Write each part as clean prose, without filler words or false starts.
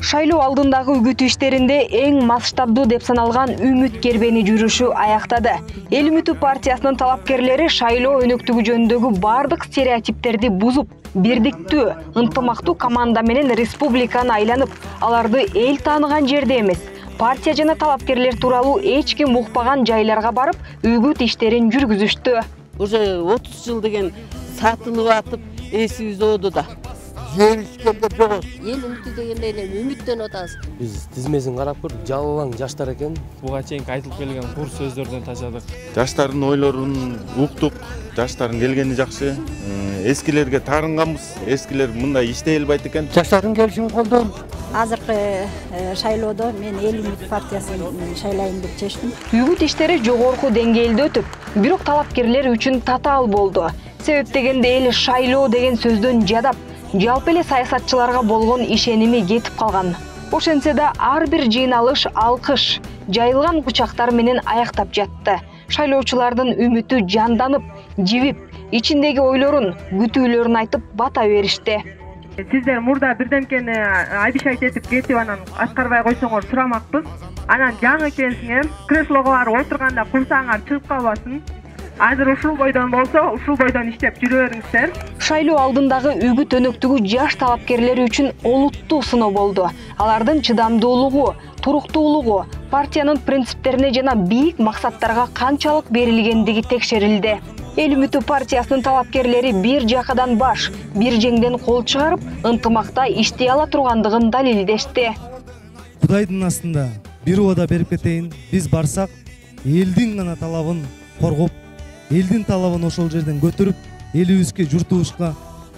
Шайлоо алдындагы үгүт иштеринде эң масштабдуу деп саналган Үмүт Кербени жүрүшү аяктады. Эл Үмүтү партиясынын талапкерлери шайлоо өнөктүгү жөнүндөгү бардык стереотиптерди бузуп, бирдиктүү, ынтымактуу команда менен республиканы айланып, аларды эл тааныган жерде эмес, партия жана талапкерлер тууралуу эч ким укпаган жайларга барып, үгүт иштерин жүргүзүштү. Уже 30 жыл деген сатылып атып, эсибиз оду да. Ел үмүтү дегенде эле үмүттөнүп атабыз. Биз тизмесин карап көрдүк, жалалаң жаштар экен. Буга чейинки айтылып келген кур сөздөрдөн тажадык. Жаштардын ойлорун уктук, жаштардын келгени жакшы. Эскилерге таарынганбыз. Эскилер мындай иштей албайт экен. Жаштардын келишин колдойм. Азыркы шайлоодо мен Эл Үмүт партиясын шайлайын деп чечтим. Үгүт иштери жогорку деңгээлде өтүп, бирок талапкерлер үчүн татаал болду. Себеп дегенде эл шайлоо деген сөздөн жадап, жалпы эле саясатчыларга болгон ишеними кетип калган. Ошентсе да ар бир жыйналыш алкыш, жайылган кучактар менен аяктап жатты. Шайлоочулардын үмүтү жанданып, жибип, ичиндеги ойлорун, күтүүлөрүн айтып бата беришти. Сиздер мурда бирдемкени обещать этип кетип анан аткарбай койсоңор сурамакпыз. Анан жаңы экенсиңер, креслого барып отурганда курсаңар чыгып калбасын. Азыр ушул бойдон болсо, ушул бойдон иштеп жүрө бериңиздер. Шайлоо алдындагы үгүт өнөктүгү жаш талапкерлер үчүн олуттуу сыноо болду. Алардын чыдамдуулугу, туруктуулугу, партиянын принциптерине жана бийик максаттарга канчалык берилгендиги текшерилди. Эл Үмүтү партиясынын талапкерлери бир жакадан баш, бир жеңден кол чыгарып, ынтымакта иштей ала тургандыгын далилдешти. Кудайдын астында бир убада берип кетейин, биз барсак, элдин гана талабын коргоп, элдин талабын ошол жерден көтөрүп, элибизге, журтубузга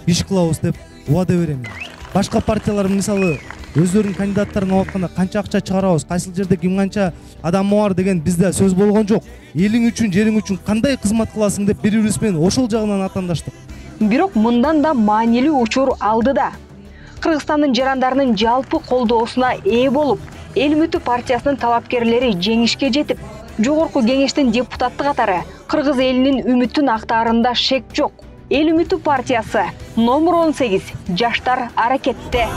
иш кылабыз деп убада берем. Башка партиялар мисалы өздөрүнүн кандидаттарын алып канча акча чыгарабыз, кайсыл жерде ким канча адам бар деген бизде сөз болгон жок. Элиң үчүн, жериң үчүн кандай кызмат кыласың деп бири-бирибиз менен ошол жагынан атандаштык. Бирок мындан да маанилүү учур алдыда. Кыргызстандын жарандарынын жалпы колдоосуна ээ болуп, Эл Үмүтү партиясынын талапкерлери жеңишке жетип, жогорку кеңештин депутаты катары кыргыз элинин үмүтүн актаарында шек жок. Эл Үмүтү партиясы номер 18 жаштар аракетте.